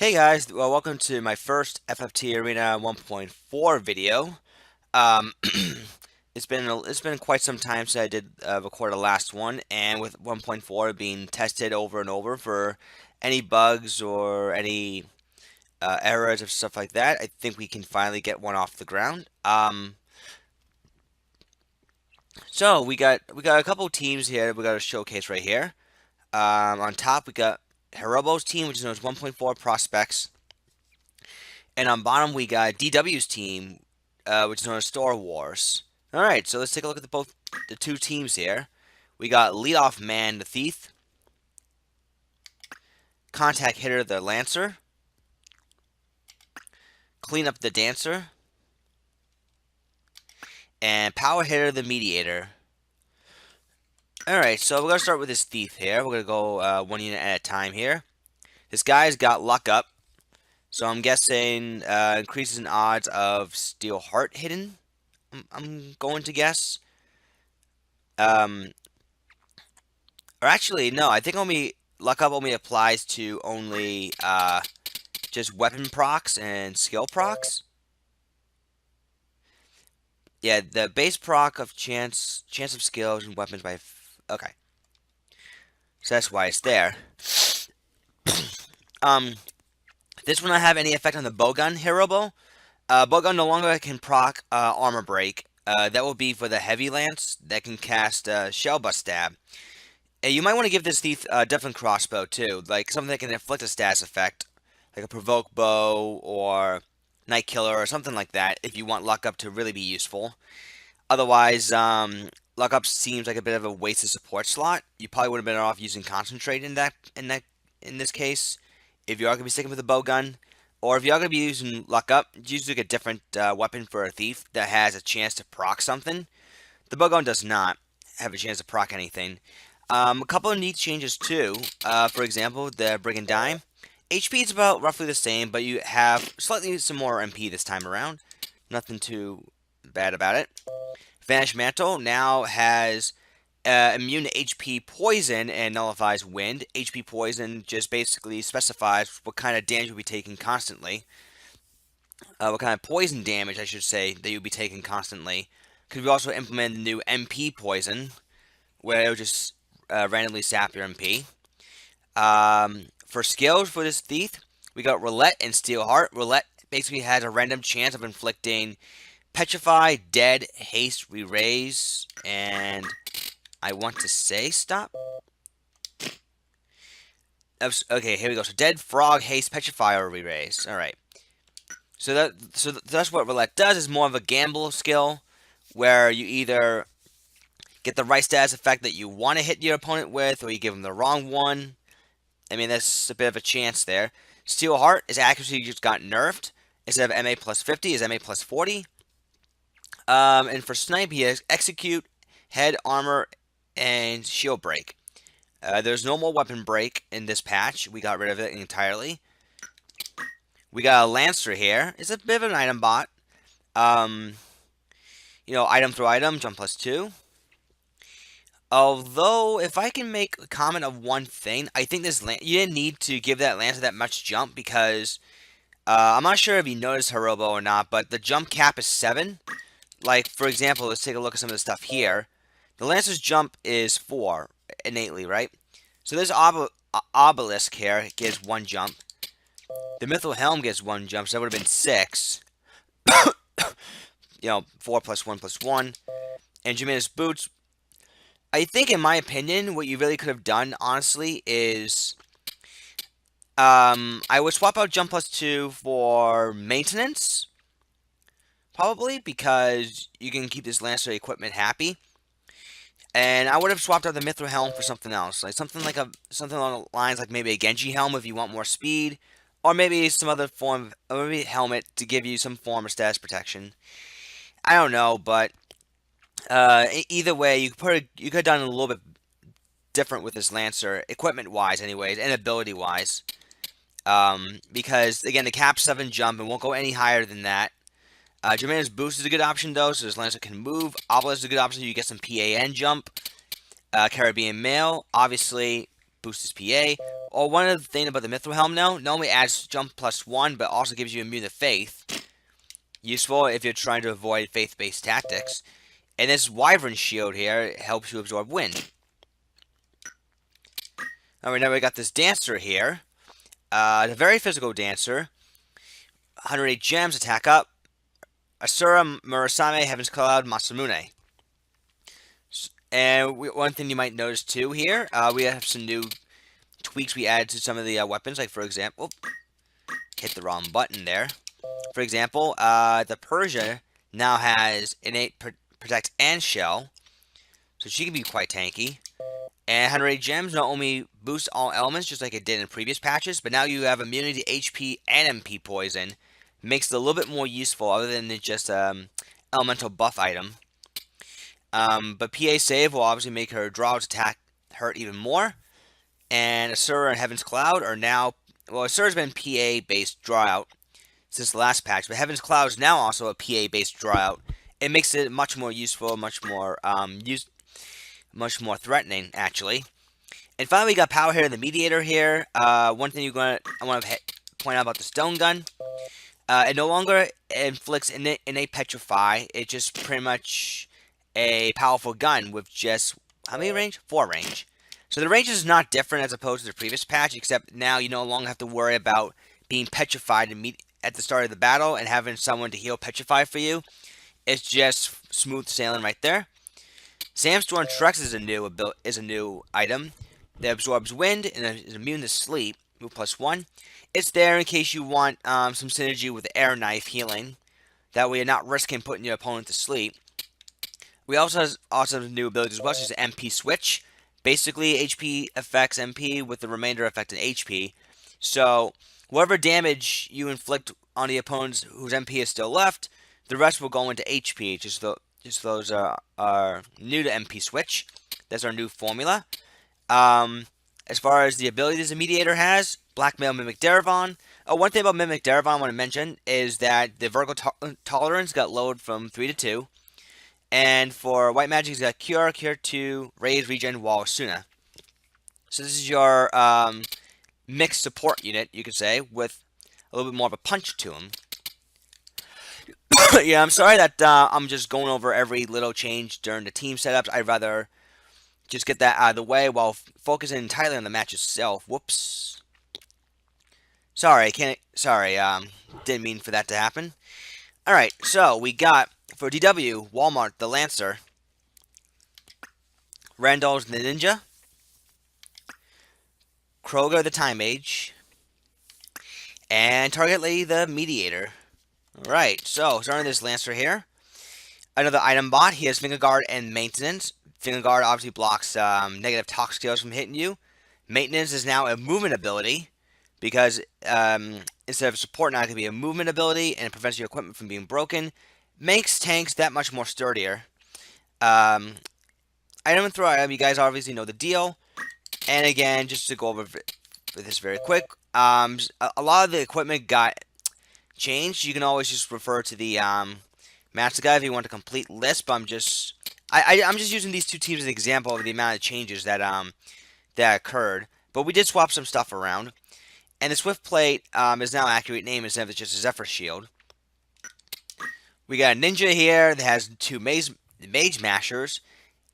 Hey guys, well, welcome to my first FFT Arena 1.4 video. Um, it's been quite some time since I did record the last one, and with 1.4 being tested over and over for any bugs or any errors or stuff like that, I think we can finally get one off the ground. So we got a couple teams here. We got a showcase right here. On top we got Heroebal's team, which is known as 1.4 prospects. And on bottom, we got DW's team, which is known as Star Wars. All right, so let's take a look at the two teams here. We got leadoff man, the Thief, contact hitter, the Lancer, clean up, the Dancer, and power hitter, the Mediator. All right, so we're gonna start with this Thief here. We're gonna go one unit at a time here. This guy's got luck up, so I'm guessing increases in odds of Steel Heart hidden. I'm going to guess. Um, Or actually, no, I think only luck up only applies to only just weapon procs and skill procs. Yeah, the base proc of chance of skills and weapons by okay. So that's why it's there. Um, this will not have any effect on the bowgun Heroebal. Bowgun no longer can proc armor break. That will be for the heavy lance that can cast shell bust stab. You might want to give this thief a different crossbow too, like something that can inflict a status effect, like a provoke bow or night killer or something like that. If you want luck up to really be useful, otherwise, luck up seems like a bit of a wasted support slot. You probably would have been off using concentrate in this case, if you are gonna be sticking with a bow gun, or if you are gonna be using luck up, use like a different weapon for a thief that has a chance to proc something. The bow gun does not have a chance to proc anything. A couple of neat changes too. For example, the Brigand Dime. HP is about roughly the same, but you have slightly some more MP this time around. Nothing too bad about it. Vanish Mantle now has immune to HP poison and nullifies wind. HP poison just basically specifies what kind of damage you'll be taking constantly. What kind of poison damage, I should say, that you'll be taking constantly. Because we also implemented the new MP poison, where it'll just randomly sap your MP. For skills for this thief, we got Roulette and Steel Heart. Roulette basically has a random chance of inflicting Petrify, Dead, Haste, Re-Raise, and I want to say stop. Okay, here we go. So Dead, Frog, Haste, Petrify, or Re-Raise. All right. So that's what Roulette does. Is more of a gamble skill, where you either get the right status effect that you want to hit your opponent with, or you give them the wrong one. I mean, that's a bit of a chance there. Steel Heart, his accuracy just got nerfed. Instead of MA plus 50, is MA plus 40. And for Snipe, he has Execute, Head, Armor, and Shield Break. There's no more Weapon Break in this patch. We got rid of it entirely. We got a Lancer here. It's a bit of an item bot. Item through item, jump plus 2. Although, if I can make a comment of one thing, I think you didn't need to give that Lancer that much jump because I'm not sure if you noticed Heroebal or not, but the jump cap is 7. Like, for example, let's take a look at some of the stuff here. The Lancer's jump is 4 innately, right? So this Obelisk here gives 1 jump. The Mithril Helm gets 1 jump, so that would have been 6. 4 plus 1 plus 1. And Jamina's Boots, I think, in my opinion, what you really could have done, honestly, is I would swap out Jump plus 2 for maintenance, probably, because you can keep this Lancer equipment happy. And I would have swapped out the Mithril Helm for something else, like something along the lines like maybe a Genji Helm if you want more speed, or maybe some other form, or maybe a helmet to give you some form of status protection. I don't know, but either way, you could have done a little bit different with this Lancer, equipment-wise anyways, and ability-wise. Because, again, the cap 7 jump and won't go any higher than that. Jermaine's Boost is a good option, though, so this Lancer can move. Obelisk is a good option, so you get some PAN jump. Caribbean Mail, obviously, boost is PA. one of the things about the Mithril Helm now, not only adds jump +1, but also gives you immune to Faith. Useful if you're trying to avoid Faith-based tactics. And this Wyvern Shield here helps you absorb wind. Alright, now we got this Dancer here. The very physical Dancer. 108 gems, attack up. Asura, Murasame, Heaven's Cloud, Masamune. And one thing you might notice too here, we have some new tweaks we added to some of the weapons. Like, for example, hit the wrong button there. For example, the Persia now has innate protect and shell, so she can be quite tanky. And 108 gems not only boosts all elements just like it did in previous patches, but now you have immunity to HP and MP poison. Makes it a little bit more useful other than just elemental buff item. But PA save will obviously make her draw's attack hurt even more. And Asura and Heaven's Cloud are now, well, Asura's been PA based draw out since the last patch, but Heaven's Cloud is now also a PA based draw out. It makes it much more useful, much more threatening actually. And finally, we got Power here in the Mediator here. One thing I want to point out about the Stone Gun. It no longer inflicts innate petrify. It's just pretty much a powerful gun with just, how many range? 4 range. So the range is not different as opposed to the previous patch, except now you no longer have to worry about being petrified at the start of the battle and having someone to heal petrify for you. It's just smooth sailing right there. Sandstorm Trex is a new item that absorbs wind and is immune to sleep. Move +1. It's there in case you want some synergy with the Air Knife healing. That way you're not risking putting your opponent to sleep. We also have new abilities as well, such as MP Switch. Basically, HP affects MP with the remainder affecting HP. So, whatever damage you inflict on the opponents whose MP is still left, the rest will go into HP. Just those are new to MP Switch. That's our new formula. As far as the abilities the Mediator has, Blackmail Mimic Darivon. One thing about Mimic Darivon I want to mention is that the vertical tolerance got lowered from 3 to 2. And for White Magic, it's got Cure, Cure 2, Raise, Regen, Wall, Suna. So this is your mixed support unit, you could say, with a little bit more of a punch to him. Yeah, I'm sorry that I'm just going over every little change during the team setups. I'd rather just get that out of the way while focusing entirely on the match itself. Whoops. Sorry, didn't mean for that to happen. Alright, so we got, for DW, Walmart, the Lancer, Randalls Ninja, Kroger, the Time Mage, and TargetLady, the Mediator. Alright, so starting this Lancer here. Another item bot, he has Finger Guard and Maintenance. Finger Guard obviously blocks negative talk skills from hitting you. Maintenance is now a movement ability, because instead of support, now it can be a movement ability, and it prevents your equipment from being broken. Makes tanks that much more sturdier. Item and throw item, you guys obviously know the deal. And again, just to go over this very quick, a lot of the equipment got changed. You can always just refer to the Master Guide if you want a complete list, but I'm just using these two teams as an example of the amount of changes that occurred. But we did swap some stuff around. And the Swift Plate is now accurate name instead of just a Zephyr Shield. We got a Ninja here that has 2 Mage Mashers.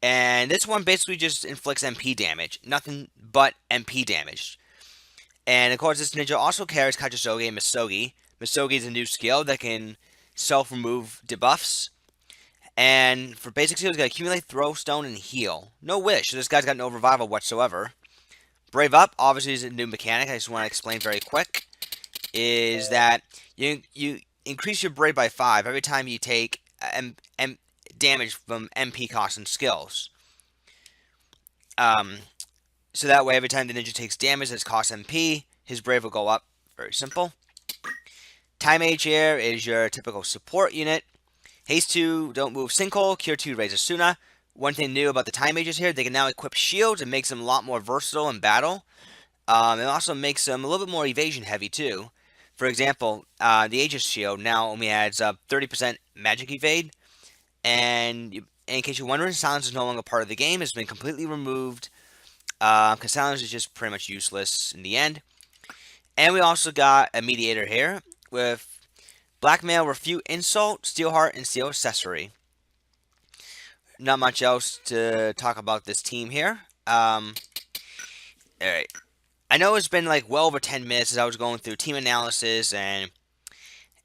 And this one basically just inflicts MP damage. Nothing but MP damage. And of course, this Ninja also carries Kachisoge and Misogi. Misogi is a new skill that can self-remove debuffs. And for basic skills, you got Accumulate, Throw, Stone, and Heal. No Wish, so this guy's got no revival whatsoever. Brave Up, obviously, is a new mechanic I just want to explain very quick. Is that you increase your Brave by 5 every time you take damage from MP costs and skills. So that way, every time the ninja takes damage that's cost MP, his Brave will go up. Very simple. Time Mage here is your typical support unit. Haste 2, don't move Sinkhole. Cure 2, raise Asuna. One thing new about the Time Mages here, they can now equip shields and makes them a lot more versatile in battle. It also makes them a little bit more evasion heavy too. For example, the Aegis shield now only adds 30% magic evade. And in case you're wondering, silence is no longer part of the game. It's been completely removed because Silence is just pretty much useless in the end. And we also got a Mediator here with Blackmail, Refute Insult, Steelheart, and Steel Accessory. Not much else to talk about this team here. Alright. I know it's been like well over 10 minutes as I was going through team analysis and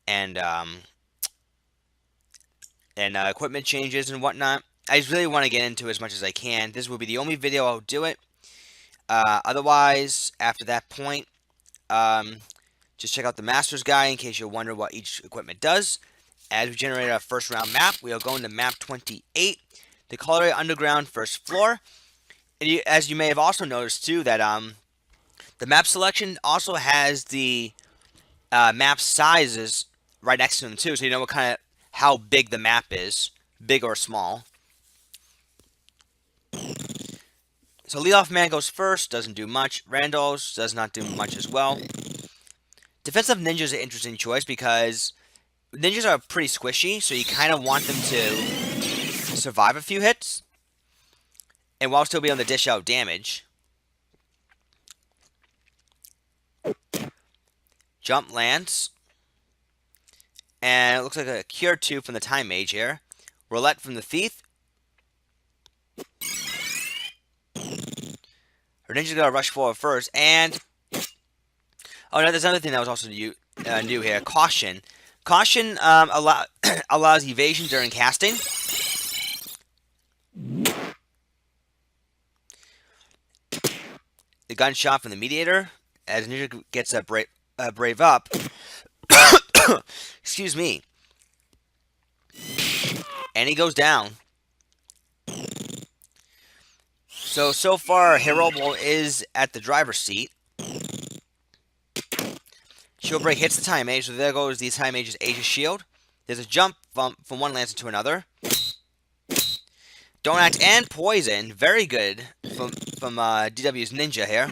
and equipment changes and whatnot. I just really want to get into as much as I can. This will be the only video I'll do it. Otherwise, after that point, just check out the Master's Guide in case you wonder what each equipment does. As we generate our first round map, we are going to map 28, the Colorado Underground first floor. And as you may have also noticed too, that the map selection also has the map sizes right next to them too, so you know what kind of how big the map is, big or small. So leadoff man goes first, doesn't do much. Randalls does not do much as well. Defensive ninja is an interesting choice because ninjas are pretty squishy, so you kind of want them to survive a few hits, and while still being able to dish out damage. Jump lands. And it looks like a Cure 2 from the Time Mage here. Roulette from the Thief. Her ninja's gonna rush forward first, and oh no, there's another thing that was also new here. Caution. Caution allows evasion during casting. The gunshot from the Mediator as ninja gets a brave up. Excuse me. And he goes down. So far, Heroebal is at the driver's seat. Shield break hits the Time Mage, so there goes the Time Mage's Aegis Shield. There's a jump from one Lancer to another. Don't Act and Poison, very good from DW's Ninja here.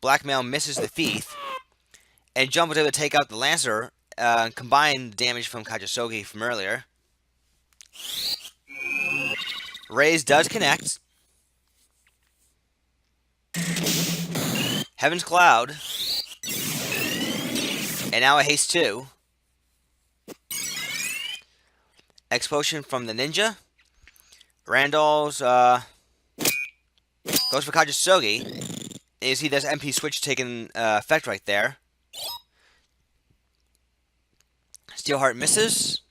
Blackmail misses the Thief. And Jump was able to take out the Lancer, combine the damage from Kajasogi from earlier. Raise does connect. Heaven's Cloud. And now a Haste 2. Explosion from the Ninja. Randalls goes for Kajasogi. And you see there's MP switch taking effect right there. Steelheart misses.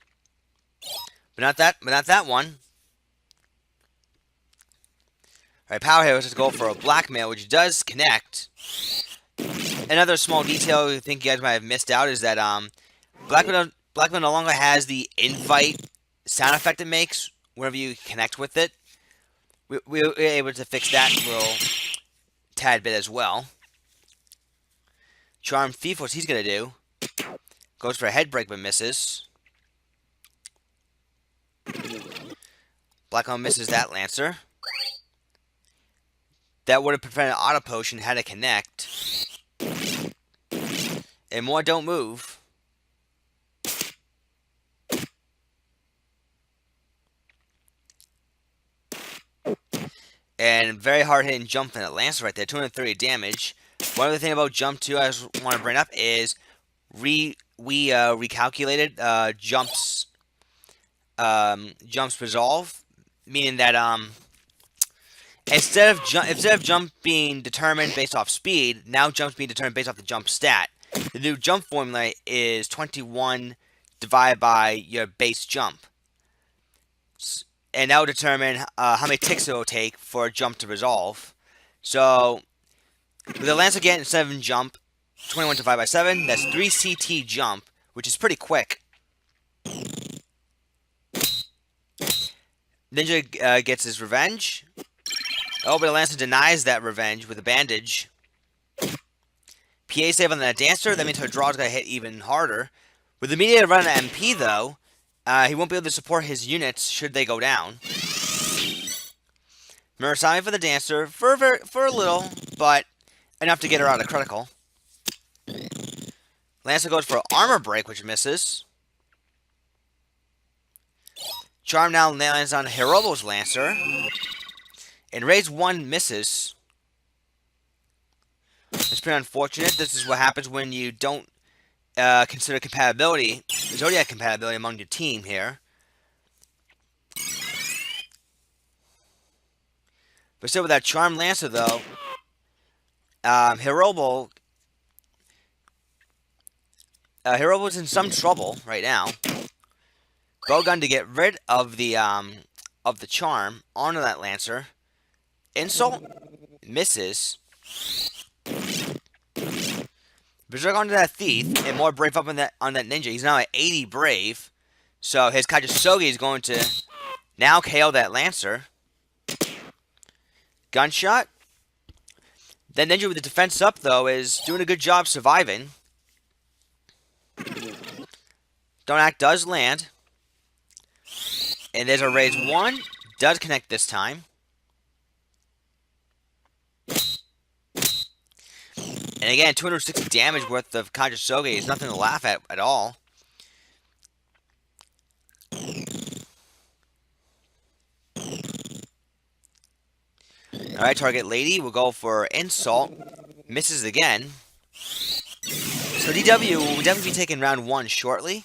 But not that one. Alright, Power Heroes just go for a Blackmail, which does connect. Another small detail I think you guys might have missed out is that Blackmail no longer has the invite sound effect it makes whenever you connect with it. We're able to fix that little tad bit as well. Charm Thief, what's he's going to do? Goes for a head break but misses. Blackmail misses that Lancer. That would have prevented Auto Potion had it connect. And more don't move. And very hard hitting jump from that Lancer right there, 230 damage. One other thing about jump 2 I just want to bring up is we recalculated jumps resolve, meaning that instead of jump being determined based off speed, now jump's being determined based off the jump stat. The new jump formula is 21 divided by your base jump. And that will determine how many ticks it will take for a jump to resolve. So, with the Lancer getting 7 jump, 21 divided by 7, that's 3 CT jump, which is pretty quick. Ninja gets his revenge. Oh, but the Lancer denies that revenge with a bandage. PA save on the Dancer, that means her draw's gonna hit even harder. With the Mediator running an MP, though, he won't be able to support his units should they go down. Murasami for the Dancer, for a little, but enough to get her out of critical. Lancer goes for Armor Break, which misses. Charm now lands on Heroebal's Lancer. And Raise 1 misses. It's pretty unfortunate. This is what happens when you don't consider compatibility, Zodiac compatibility among your team here. But still, with that Charm Lancer, though, Heroebal is in some trouble right now. Bowgun to get rid of the charm onto that Lancer. Insult misses. Berserk onto that Thief, and more Brave up on that Ninja. He's now at 80 Brave. So his Kajisogi is going to now KO that Lancer. Gunshot. That Ninja with the defense up, though, is doing a good job surviving. Don't Act does land. And there's a raise 1. Does connect this time. And again, 260 damage worth of Kajisogi is nothing to laugh at all. Alright, TargetLady will go for Insult. Misses again. So DW will definitely be taking round 1 shortly.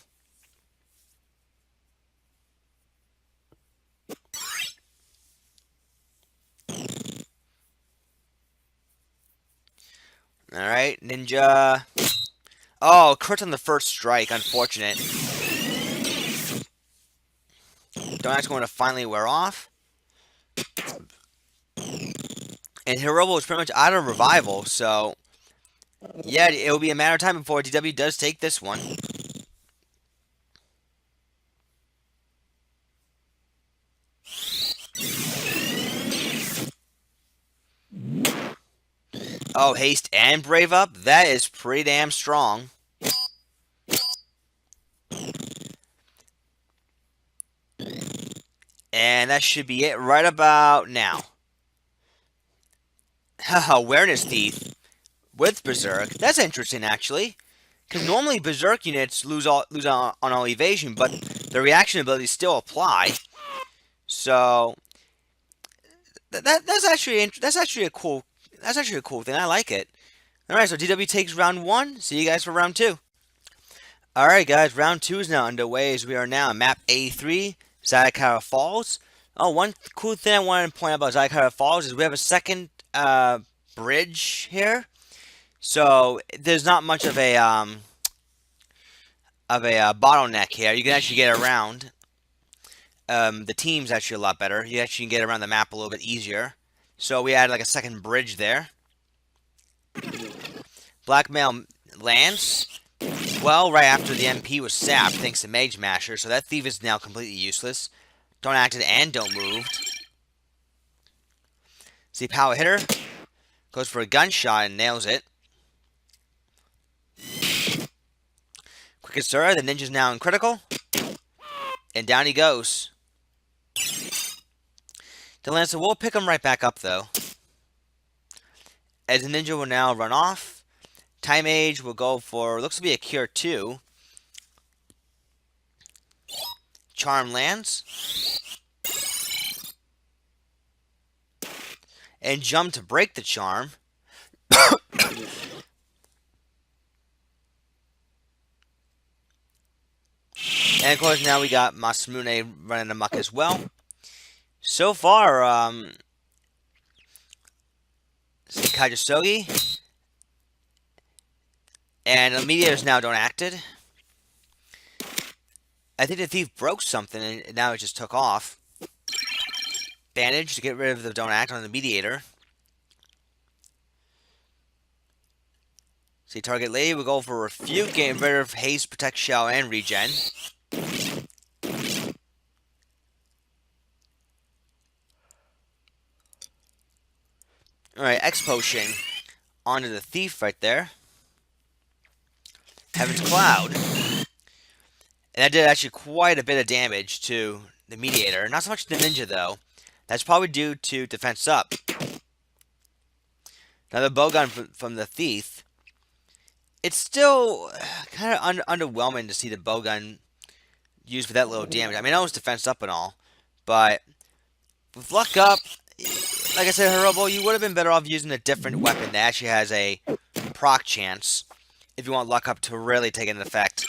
Alright, Ninja. Oh, crit on the first strike. Unfortunate. Donut's going to finally wear off. And Heroebal is pretty much out of revival, so yeah, it will be a matter of time before DW does take this one. Oh, haste and brave up? That is pretty damn strong. And that should be it right about now. Awareness Thief with Berserk. That's interesting, actually. Because normally Berserk units lose on all evasion, but the reaction abilities still apply. So that's actually a cool thing. I like it. All right, so DW takes round 1. See you guys for round 2. All right, guys, round 2 is now underway as we are now on map A3, Zayakara Falls. Oh, one cool thing I wanted to point out about Zayakara Falls is we have a second bridge here. So there's not much of a bottleneck here. You can actually get around. The team's actually a lot better. You actually can get around the map a little bit easier. So we added like a second bridge there. Blackmail lands. Well, right after the MP was sapped, thanks to Mage Masher, so that Thief is now completely useless. Don't acted and don't moved. See, power hitter. Goes for a gunshot and nails it. Quick Asura, the ninja's now in critical. And down he goes. The Lancer will pick him right back up, though. As the ninja will now run off. Time Age will go for, looks to be a Cure 2. Charm lands. And jump to break the charm. And of course now we got Masamune running amok as well. So far, Kajisogi and the Mediators now don't acted. I think the Thief broke something and now it just took off. Bandage to get rid of the don't act on the Mediator. See, TargetLady will go for Refute, getting rid of Haste, Protect, Shell, and Regen. Alright, X Potion onto the Thief right there. Heaven's Cloud. And that did actually quite a bit of damage to the Mediator. Not so much the Ninja, though. That's probably due to defense up. Now the bowgun from the Thief. It's still kind of underwhelming to see the bowgun used for that little damage. I mean, I was defense up and all. But with luck up, like I said, Heroebal, you would have been better off using a different weapon that actually has a proc chance if you want luck up to really take an effect.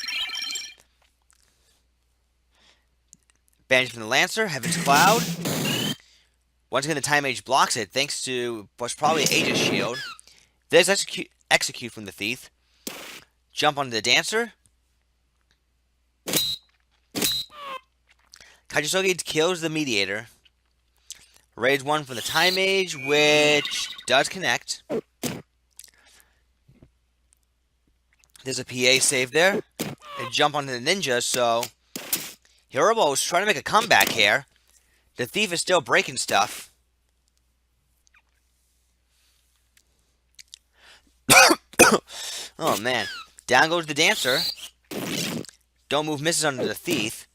Banish from the Lancer, Heaven's Cloud. Once again, the Time Mage blocks it thanks to what's probably Aegis Shield. There's execute from the Thief. Jump onto the Dancer. Kajisogi kills the Mediator. Raids 1 from the Time Mage, which does connect. There's a PA save there. And jump onto the Ninja, so Heroebal is trying to make a comeback here. The Thief is still breaking stuff. Oh man. Down goes the Dancer. Don't move misses under the Thief.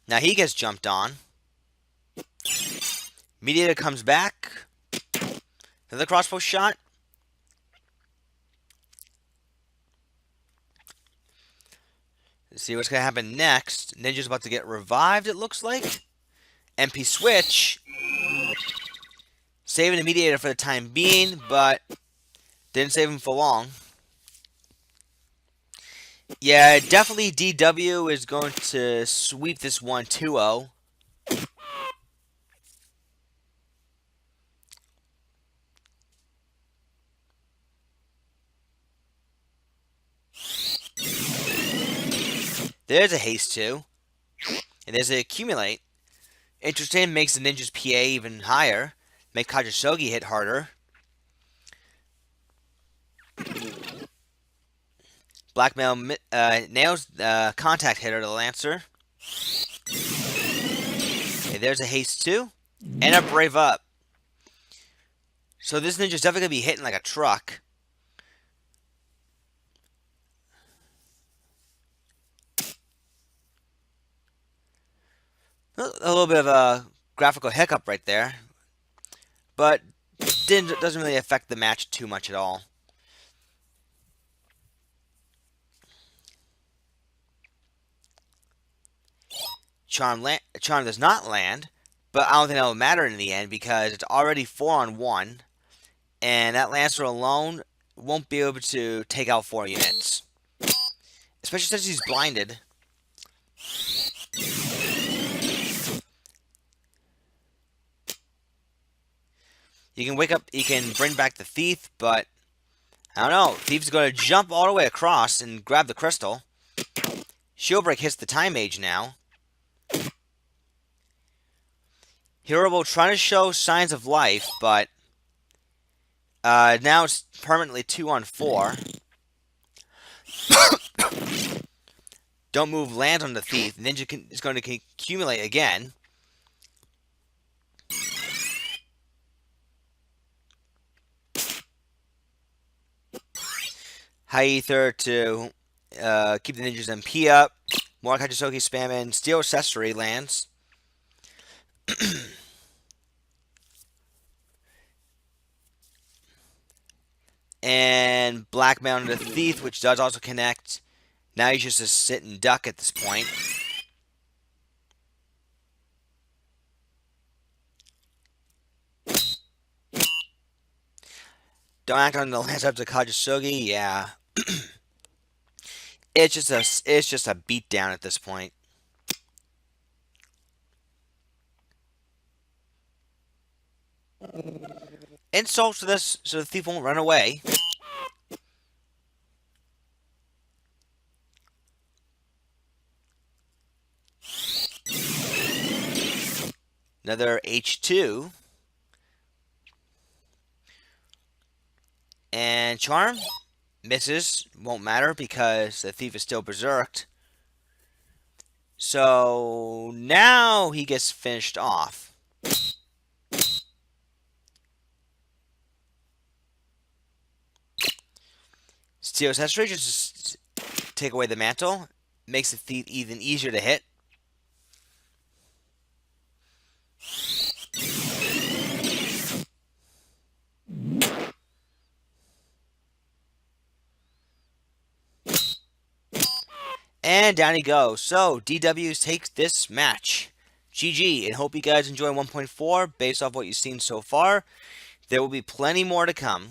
Now he gets jumped on. Mediator comes back. Another crossbow shot. Let's see what's going to happen next. Ninja's about to get revived, it looks like. MP switch. Saving the Mediator for the time being, but didn't save him for long. Yeah, definitely DW is going to sweep this one 2-0. There's a haste 2. And there's an accumulate. Interesting, makes the Ninja's PA even higher. Make Kajisogi hit harder. Blackmail nails contact hitter to the Lancer. Okay, there's a haste 2. And a brave up. So this Ninja's definitely going to be hitting like a truck. A little bit of a graphical hiccup right there. But doesn't really affect the match too much at all. Charm does not land, but I don't think that will matter in the end because it's already 4-on-1, and that Lancer alone won't be able to take out 4 units. Especially since he's blinded. You can wake up, you can bring back the Thief, but I don't know. Thief's going to jump all the way across and grab the crystal. Shield Break hits the Time Mage now. Heroebal trying to show signs of life, but now it's permanently 2-on-4. Don't move land on the Thief. Ninja is going to accumulate again. High Ether to keep the Ninja's MP up. More Kajisogi spamming. Steel Accessory lands. And Blackmail on the Thief, which does also connect. Now he's just a sit and duck at this point. Don't act on the lance up to Kajisogi. Yeah, it's just a beatdown at this point. Insults to this so the Thief won't run away. Another H2. And Charm misses. Won't matter because the Thief is still berserked. So now he gets finished off. Steel Accessory just take away the mantle. Makes the Thief even easier to hit. And down he goes. So, DW takes this match. GG, and hope you guys enjoy 1.4 based off what you've seen so far. There will be plenty more to come.